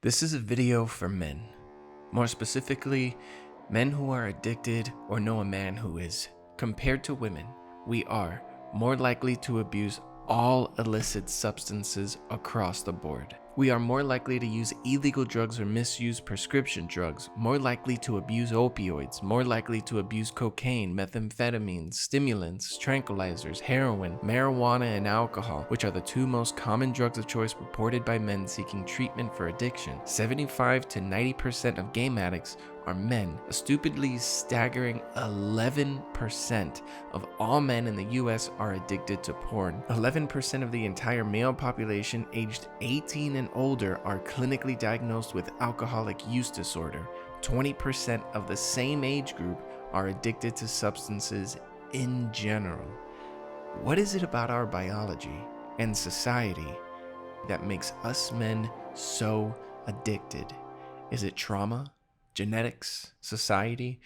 This is a video for men. More specifically, men who are addicted or know a man who is. Compared to women, we are more likely to abuse all illicit substances across the board. We are more likely to use illegal drugs or misuse prescription drugs, more likely to abuse opioids, more likely to abuse cocaine, methamphetamines, stimulants, tranquilizers, heroin, marijuana, and alcohol, which are the two most common drugs of choice reported by men seeking treatment for addiction. 75 to 90% of game addicts are men. A stupidly staggering 11% of all men in the US are addicted to porn. 11% of the entire male population aged 18 and older are clinically diagnosed with alcoholic use disorder. 20% of the same age group are addicted to substances in general. What is it about our biology and society that makes us men so addicted? Is it trauma? Genetics, society?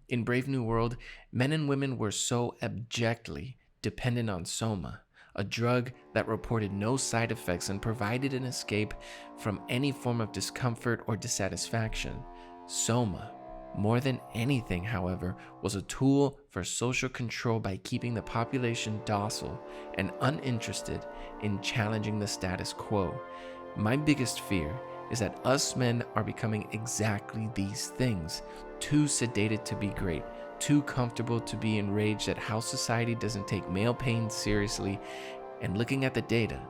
In Brave New World, men and women were so abjectly dependent on soma, a drug that reported no side effects and provided an escape from any form of discomfort or dissatisfaction. Soma, more than anything, however, was a tool for social control by keeping the population docile and uninterested in challenging the status quo. My biggest fear is that us men are becoming exactly these things, too sedated to be great, too comfortable to be enraged at how society doesn't take male pain seriously, and looking at the data,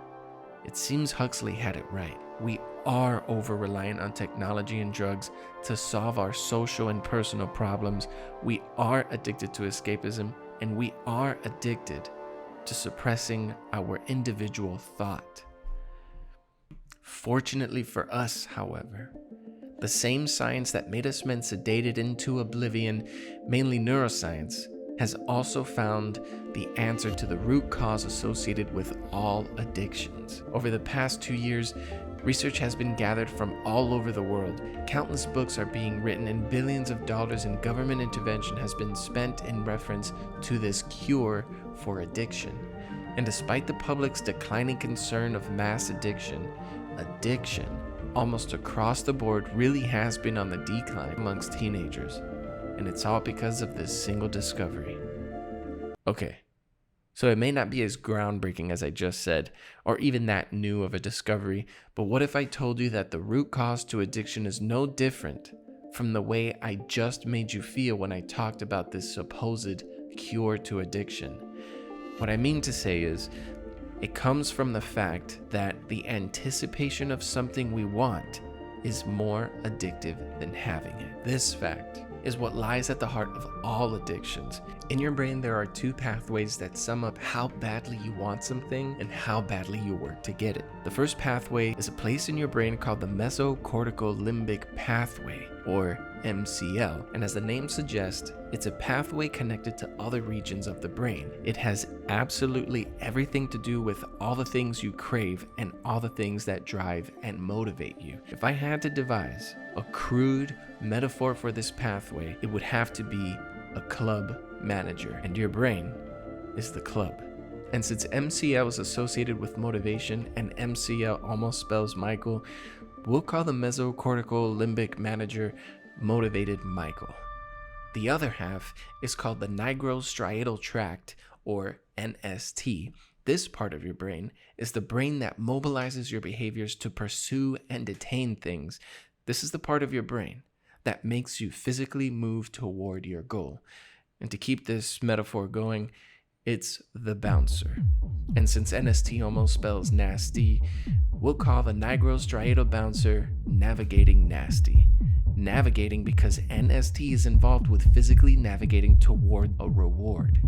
it seems Huxley had it right. We are over-reliant on technology and drugs to solve our social and personal problems. We are addicted to escapism, and we are addicted to suppressing our individual thought. Fortunately for us, however, the same science that made us men sedated into oblivion, mainly neuroscience, has also found the answer to the root cause associated with all addictions. Over the past 2 years, research has been gathered from all over the world. Countless books are being written and billions of dollars in government intervention has been spent in reference to this cure for addiction. And despite the public's declining concern of mass addiction almost across the board really has been on the decline amongst teenagers. And it's all because of this single discovery. Okay, so it may not be as groundbreaking as I just said, or even that new of a discovery, but what if I told you that the root cause to addiction is no different from the way I just made you feel when I talked about this supposed cure to addiction? What I mean to say is, it comes from the fact that the anticipation of something we want is more addictive than having it. This fact is what lies at the heart of all addictions. In your brain, there are two pathways that sum up how badly you want something and how badly you work to get it. The first pathway is a place in your brain called the mesocortical limbic pathway, or MCL, and as the name suggests, it's a pathway connected to other regions of the brain. It has absolutely everything to do with all the things you crave and all the things that drive and motivate you. If I had to devise a crude metaphor for this pathway, it would have to be a club manager, and your brain is the club. And since MCL is associated with motivation and MCL almost spells Michael, we'll call the mesocortical limbic manager Motivated Michael. The other half is called the nigrostriatal tract, or NST. This part of your brain is the brain that mobilizes your behaviors to pursue and detain things. This is the part of your brain that makes you physically move toward your goal. And to keep this metaphor going, it's the bouncer. And since NST almost spells nasty, we'll call the nigrostriatal bouncer Navigating Nasty. Navigating because NST is involved with physically navigating toward a reward.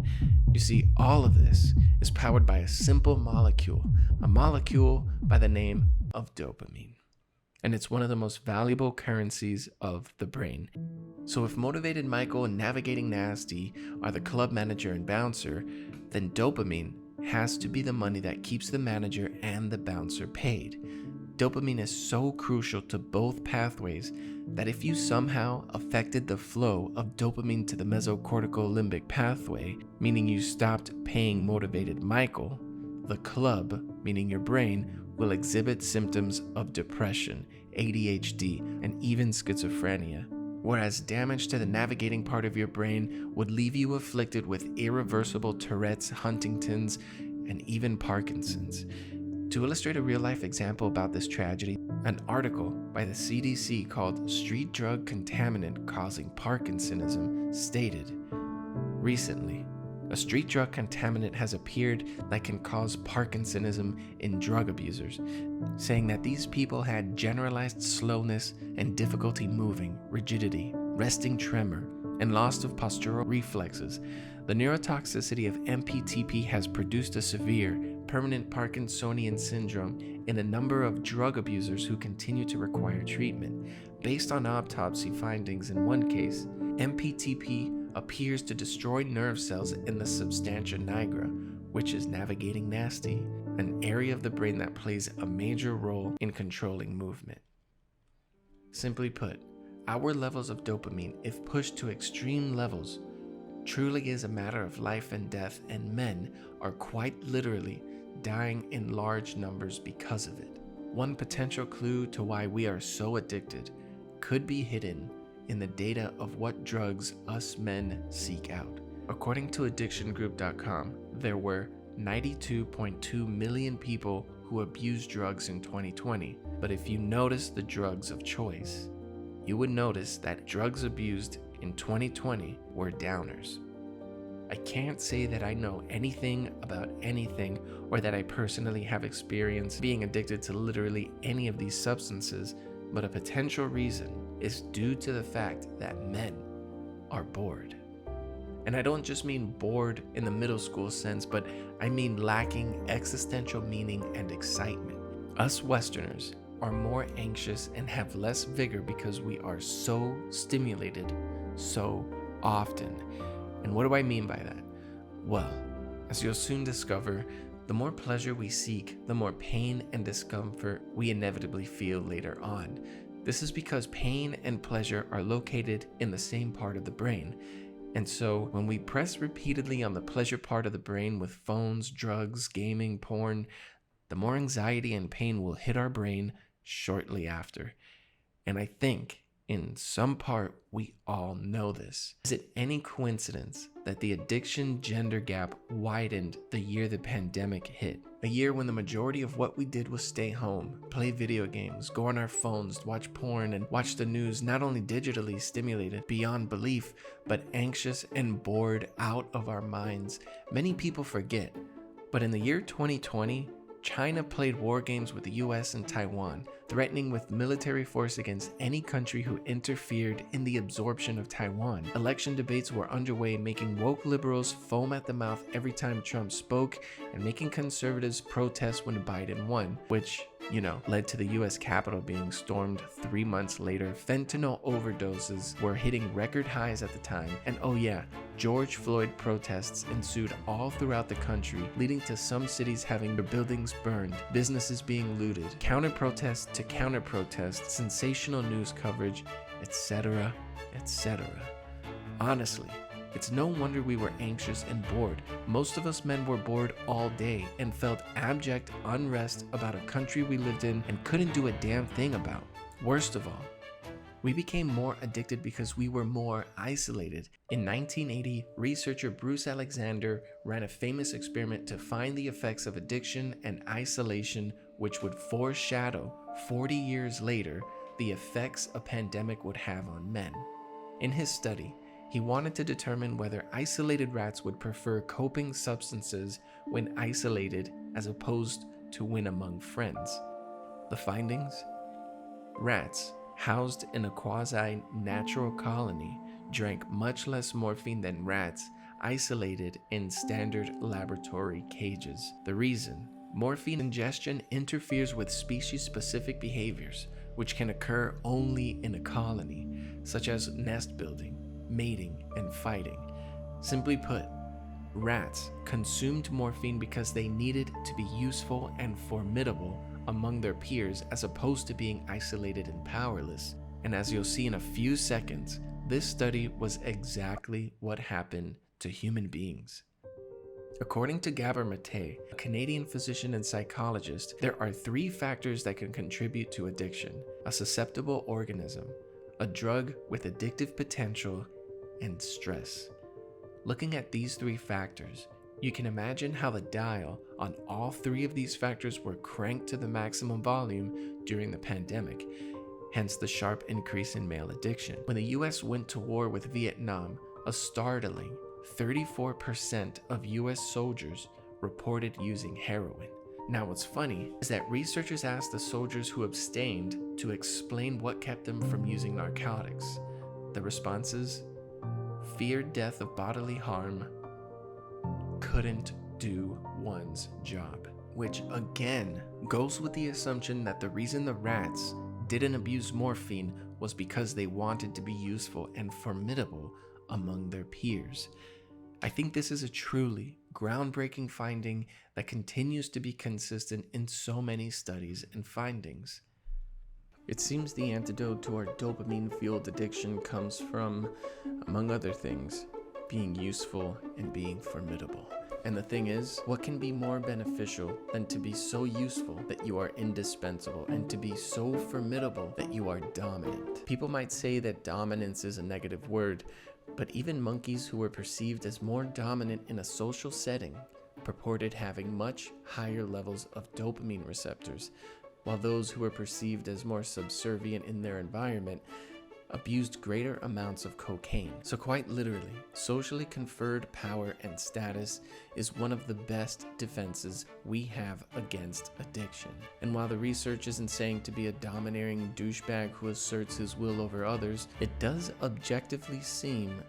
You see, all of this is powered by a simple molecule, a molecule by the name of dopamine. And it's one of the most valuable currencies of the brain. So if Motivated Michael and Navigating Nasty are the club manager and bouncer, then dopamine has to be the money that keeps the manager and the bouncer paid. Dopamine is so crucial to both pathways that if you somehow affected the flow of dopamine to the mesocortical limbic pathway, meaning you stopped paying Motivated Michael, the club, meaning your brain, will exhibit symptoms of depression, ADHD, and even schizophrenia. Whereas damage to the navigating part of your brain would leave you afflicted with irreversible Tourette's, Huntington's, and even Parkinson's. To illustrate a real-life example about this tragedy, an article by the CDC called "Street Drug Contaminant Causing Parkinsonism" stated, "Recently, a street drug contaminant has appeared that can cause Parkinsonism in drug abusers, saying that these people had generalized slowness and difficulty moving, rigidity, resting tremor, and loss of postural reflexes. The neurotoxicity of MPTP has produced a severe, permanent Parkinsonian syndrome in a number of drug abusers who continue to require treatment. Based on autopsy findings in one case, MPTP appears to destroy nerve cells in the substantia nigra, which is navigating nasty, an area of the brain that plays a major role in controlling movement." Simply put, our levels of dopamine, if pushed to extreme levels, truly is a matter of life and death, and men are quite literally dying in large numbers because of it. One potential clue to why we are so addicted could be hidden in the data of what drugs us men seek out. According to addictiongroup.com, there were 92.2 million people who abused drugs in 2020. But if you notice the drugs of choice, you would notice that drugs abused in 2020 were downers. I can't say that I know anything about anything or that I personally have experience being addicted to literally any of these substances, but a potential reason is due to the fact that men are bored. And I don't just mean bored in the middle school sense, but I mean lacking existential meaning and excitement. Us Westerners are more anxious and have less vigor because we are so stimulated so often. And what do I mean by that? Well, as you'll soon discover, the more pleasure we seek, the more pain and discomfort we inevitably feel later on. This is because pain and pleasure are located in the same part of the brain. And so when we press repeatedly on the pleasure part of the brain with phones, drugs, gaming, porn, the more anxiety and pain will hit our brain shortly after. And I think in some part we all know this. Is it any coincidence that the addiction gender gap widened the year the pandemic hit? A year when the majority of what we did was stay home, play video games, go on our phones, watch porn, and watch the news, not only digitally stimulated beyond belief, but anxious and bored out of our minds. Many people forget, but in the year 2020, China played war games with the US and Taiwan, threatening with military force against any country who interfered in the absorption of Taiwan. Election debates were underway, making woke liberals foam at the mouth every time Trump spoke, and making conservatives protest when Biden won, which, led to the US Capitol being stormed 3 months later. Fentanyl overdoses were hitting record highs at the time. And oh yeah, George Floyd protests ensued all throughout the country, leading to some cities having their buildings burned, businesses being looted, counter-protest to counter-protest, sensational news coverage, etc., etc. Honestly, it's no wonder we were anxious and bored. Most of us men were bored all day and felt abject unrest about a country we lived in and couldn't do a damn thing about. Worst of all, we became more addicted because we were more isolated. In 1980, researcher Bruce Alexander ran a famous experiment to find the effects of addiction and isolation, which would foreshadow 40 years later the effects a pandemic would have on men. In his study, he wanted to determine whether isolated rats would prefer coping substances when isolated as opposed to when among friends. The findings? Rats housed in a quasi-natural colony drank much less morphine than rats isolated in standard laboratory cages. The reason? Morphine ingestion interferes with species-specific behaviors, which can occur only in a colony, such as nest building, mating, and fighting. Simply put, rats consumed morphine because they needed to be useful and formidable among their peers as opposed to being isolated and powerless. And as you'll see in a few seconds, this study was exactly what happened to human beings. According to Gabor Mate, a Canadian physician and psychologist, there are 3 factors that can contribute to addiction: a susceptible organism, a drug with addictive potential, and stress. Looking at these 3 factors, you can imagine how the dial on all 3 of these factors were cranked to the maximum volume during the pandemic, hence the sharp increase in male addiction. When the US went to war with Vietnam, a startling 34% of US soldiers reported using heroin. Now what's funny is that researchers asked the soldiers who abstained to explain what kept them from using narcotics. The responses: feared death of bodily harm, couldn't do one's job. Which again goes with the assumption that the reason the rats didn't abuse morphine was because they wanted to be useful and formidable among their peers. I think this is a truly groundbreaking finding that continues to be consistent in so many studies and findings. It seems the antidote to our dopamine-fueled addiction comes from, among other things, being useful and being formidable. And the thing is, what can be more beneficial than to be so useful that you are indispensable and to be so formidable that you are dominant? People might say that dominance is a negative word, but even monkeys who were perceived as more dominant in a social setting purported having much higher levels of dopamine receptors, while those who were perceived as more subservient in their environment abused greater amounts of cocaine. So quite literally, socially conferred power and status is one of the best defenses we have against addiction. And while the research isn't saying to be a domineering douchebag who asserts his will over others, it does objectively seem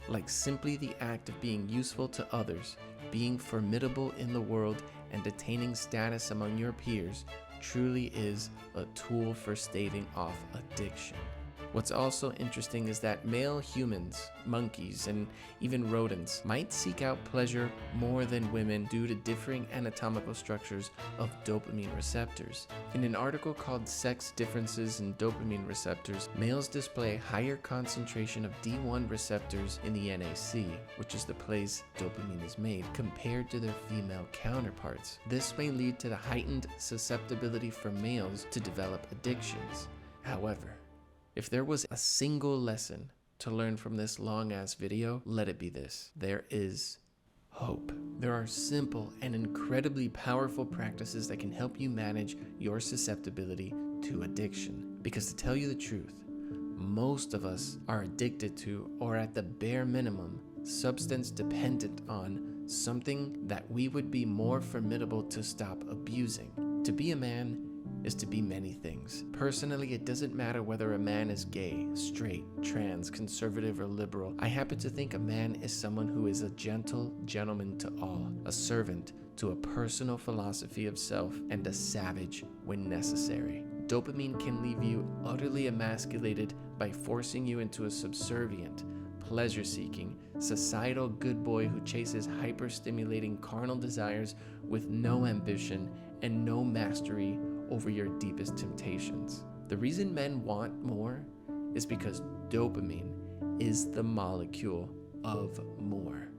like simply the act of being useful to others, being formidable in the world, and attaining status among your peers truly is a tool for staving off addiction. What's also interesting is that male humans, monkeys, and even rodents might seek out pleasure more than women due to differing anatomical structures of dopamine receptors. In an article called Sex Differences in Dopamine Receptors, males display a higher concentration of D1 receptors in the NAC, which is the place dopamine is made, compared to their female counterparts. This may lead to the heightened susceptibility for males to develop addictions. However, if there was a single lesson to learn from this long-ass video, let it be this: there is hope. There are simple and incredibly powerful practices that can help you manage your susceptibility to addiction. Because to tell you the truth, most of us are addicted to, or at the bare minimum, substance dependent on something that we would be more formidable to stop abusing. To be a man is to be many things. Personally, it doesn't matter whether a man is gay, straight, trans, conservative, or liberal. I happen to think a man is someone who is a gentle gentleman to all, a servant to a personal philosophy of self, and a savage when necessary. Dopamine can leave you utterly emasculated by forcing you into a subservient, pleasure-seeking, societal good boy who chases hyper-stimulating carnal desires with no ambition and no mastery over your deepest temptations. The reason men want more is because dopamine is the molecule of more.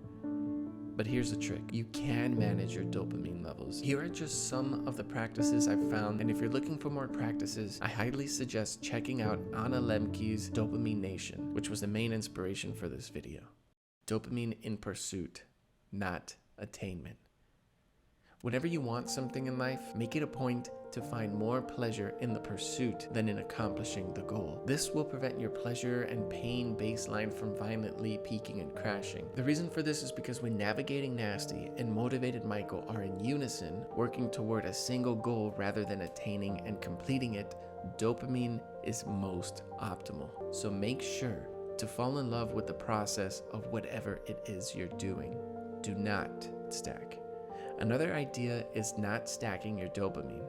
But here's the trick: you can manage your dopamine levels. Here are just some of the practices I've found, and if you're looking for more practices, I highly suggest checking out Anna Lemke's Dopamine Nation, which was the main inspiration for this video. Dopamine in pursuit, not attainment. Whenever you want something in life, make it a point to find more pleasure in the pursuit than in accomplishing the goal. This will prevent your pleasure and pain baseline from violently peaking and crashing. The reason for this is because when Navigating Nasty and Motivated Michael are in unison, working toward a single goal rather than attaining and completing it, dopamine is most optimal. So make sure to fall in love with the process of whatever it is you're doing. Do not stack. Another idea is not stacking your dopamine.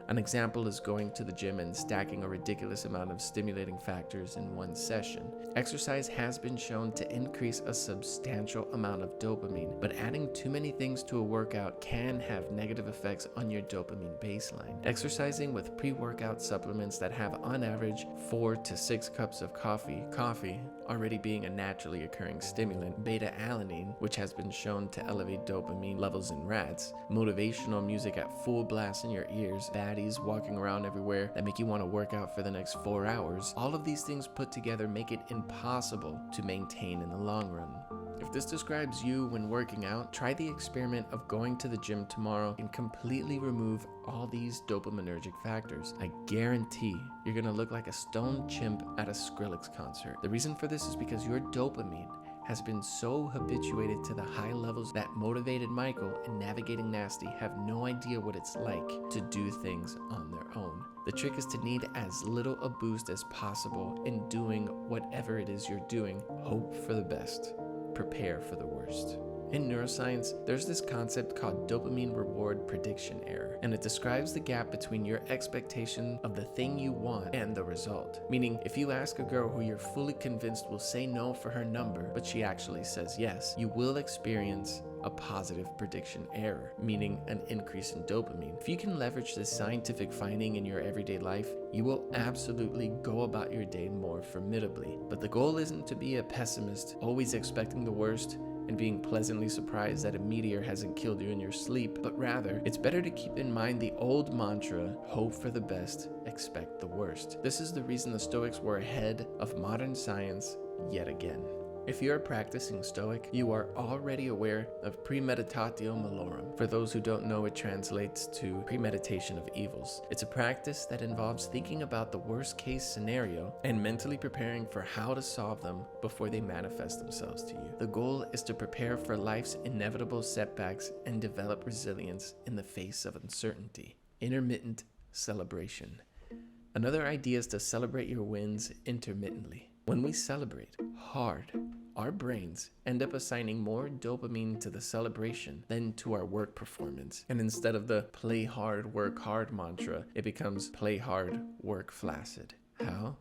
An example is going to the gym and stacking a ridiculous amount of stimulating factors in one session. Exercise has been shown to increase a substantial amount of dopamine, but adding too many things to a workout can have negative effects on your dopamine baseline. Exercising with pre-workout supplements that have on average 4 to 6 cups of coffee already being a naturally occurring stimulant, beta-alanine, which has been shown to elevate dopamine levels in rats, motivational music at full blast in your ears, baddies walking around everywhere that make you want to work out for the next 4 hours, all of these things put together make it impossible to maintain in the long run. If this describes you when working out, try the experiment of going to the gym tomorrow and completely remove all these dopaminergic factors. I guarantee you're gonna look like a stone chimp at a Skrillex concert. The reason for this is because your dopamine has been so habituated to the high levels that motivated Michael and Navigating Nasty have no idea what it's like to do things on their own. The trick is to need as little a boost as possible in doing whatever it is you're doing. Hope for the best. Prepare for the worst. In neuroscience, there's this concept called dopamine reward prediction error, and it describes the gap between your expectation of the thing you want and the result. Meaning, if you ask a girl who you're fully convinced will say no for her number, but she actually says yes, you will experience a positive prediction error, meaning an increase in dopamine. If you can leverage this scientific finding in your everyday life, you will absolutely go about your day more formidably. But the goal isn't to be a pessimist, always expecting the worst and being pleasantly surprised that a meteor hasn't killed you in your sleep, but rather, it's better to keep in mind the old mantra, hope for the best, expect the worst. This is the reason the Stoics were ahead of modern science yet again. If you are practicing Stoic, you are already aware of premeditatio malorum. For those who don't know, it translates to premeditation of evils. It's a practice that involves thinking about the worst case scenario and mentally preparing for how to solve them before they manifest themselves to you. The goal is to prepare for life's inevitable setbacks and develop resilience in the face of uncertainty. Intermittent celebration. Another idea is to celebrate your wins intermittently. When we celebrate hard, our brains end up assigning more dopamine to the celebration than to our work performance. And instead of the play hard, work hard mantra, it becomes play hard, work flaccid. How?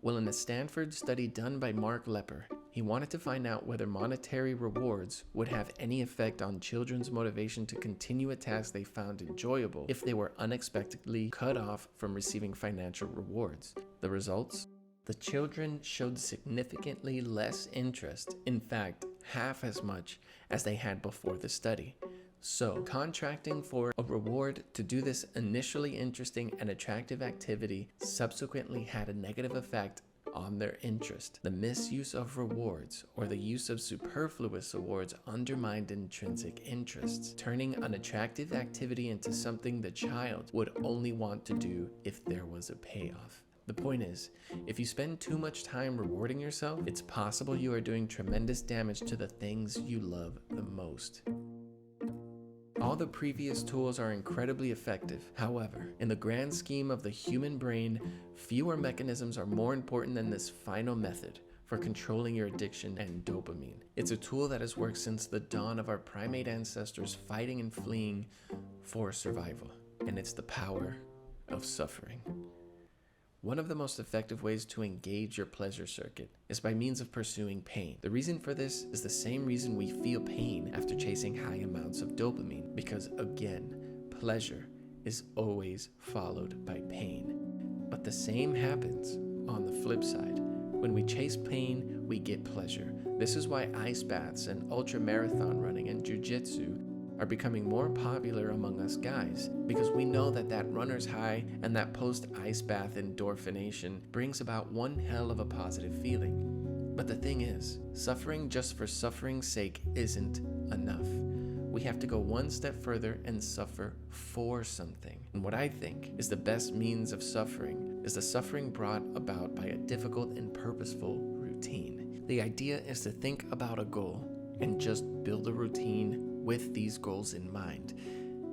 Well, in a Stanford study done by Mark Lepper, he wanted to find out whether monetary rewards would have any effect on children's motivation to continue a task they found enjoyable if they were unexpectedly cut off from receiving financial rewards. The results? The children showed significantly less interest, in fact, half as much as they had before the study. So, contracting for a reward to do this initially interesting and attractive activity subsequently had a negative effect on their interest. The misuse of rewards or the use of superfluous awards undermined intrinsic interests, turning an attractive activity into something the child would only want to do if there was a payoff. The point is, if you spend too much time rewarding yourself, it's possible you are doing tremendous damage to the things you love the most. All the previous tools are incredibly effective. However, in the grand scheme of the human brain, fewer mechanisms are more important than this final method for controlling your addiction and dopamine. It's a tool that has worked since the dawn of our primate ancestors fighting and fleeing for survival, and it's the power of suffering. One of the most effective ways to engage your pleasure circuit is by means of pursuing pain. The reason for this is the same reason we feel pain after chasing high amounts of dopamine, because again, pleasure is always followed by pain. But the same happens on the flip side. When we chase pain, we get pleasure. This is why ice baths and ultra marathon running and jiu-jitsu are becoming more popular among us guys, because we know that runner's high and that post-ice bath endorphination brings about one hell of a positive feeling. But the thing is, suffering just for suffering's sake isn't enough. We have to go one step further and suffer for something. And what I think is the best means of suffering is the suffering brought about by a difficult and purposeful routine. The idea is to think about a goal and just build a routine with these goals in mind.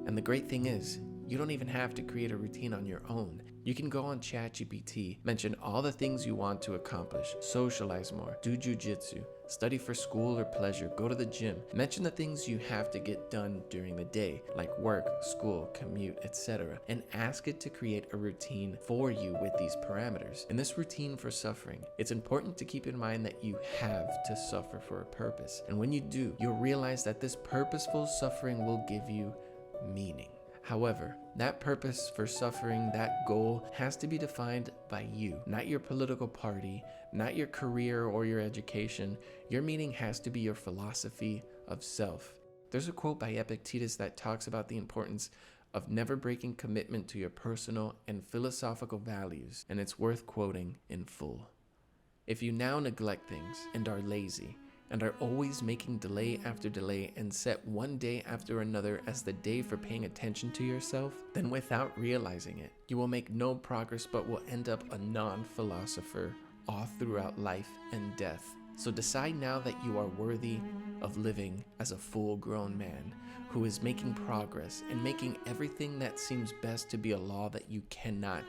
And the great thing is, you don't even have to create a routine on your own. You can go on ChatGPT, mention all the things you want to accomplish, socialize more, do jujitsu, study for school or pleasure, go to the gym. Mention the things you have to get done during the day, like work, school, commute, etc., and ask it to create a routine for you with these parameters. In this routine for suffering, it's important to keep in mind that you have to suffer for a purpose. And when you do, you'll realize that this purposeful suffering will give you meaning. However, that purpose for suffering, that goal, has to be defined by you, not your political party, not your career or your education. Your meaning has to be your philosophy of self. There's a quote by Epictetus that talks about the importance of never breaking commitment to your personal and philosophical values, and it's worth quoting in full. If you now neglect things and are lazy, and are always making delay after delay and set one day after another as the day for paying attention to yourself, then without realizing it, you will make no progress but will end up a non-philosopher all throughout life and death. So decide now that you are worthy of living as a full-grown man who is making progress and making everything that seems best to be a law that you cannot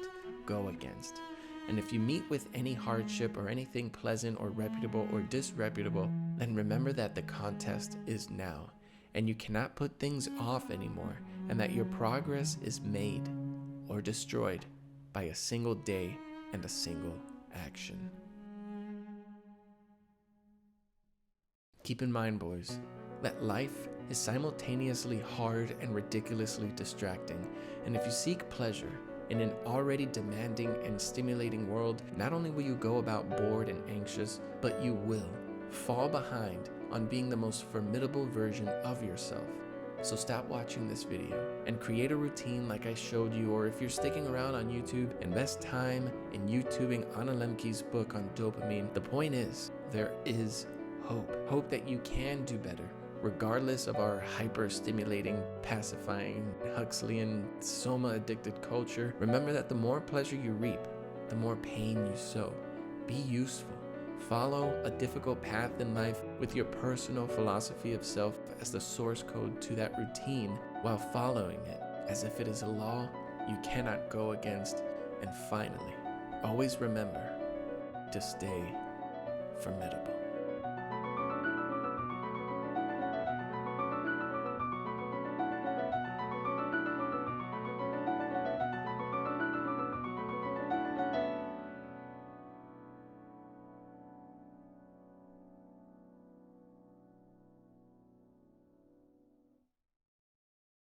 go against. And if you meet with any hardship or anything pleasant or reputable or disreputable, then remember that the contest is now, and you cannot put things off anymore, and that your progress is made or destroyed by a single day and a single action. Keep in mind, boys, that life is simultaneously hard and ridiculously distracting, and if you seek pleasure in an already demanding and stimulating world, not only will you go about bored and anxious, but you will fall behind on being the most formidable version of yourself. So stop watching this video and create a routine like I showed you, or if you're sticking around on YouTube, invest time in YouTubing Anna Lembke's book on dopamine. The point is, there is hope. Hope that you can do better, regardless of our hyper-stimulating, pacifying, Huxleyan, soma-addicted culture. Remember that the more pleasure you reap, the more pain you sow. Be useful. Follow a difficult path in life with your personal philosophy of self as the source code to that routine, while following it as if it is a law you cannot go against. And finally, always remember to stay formidable.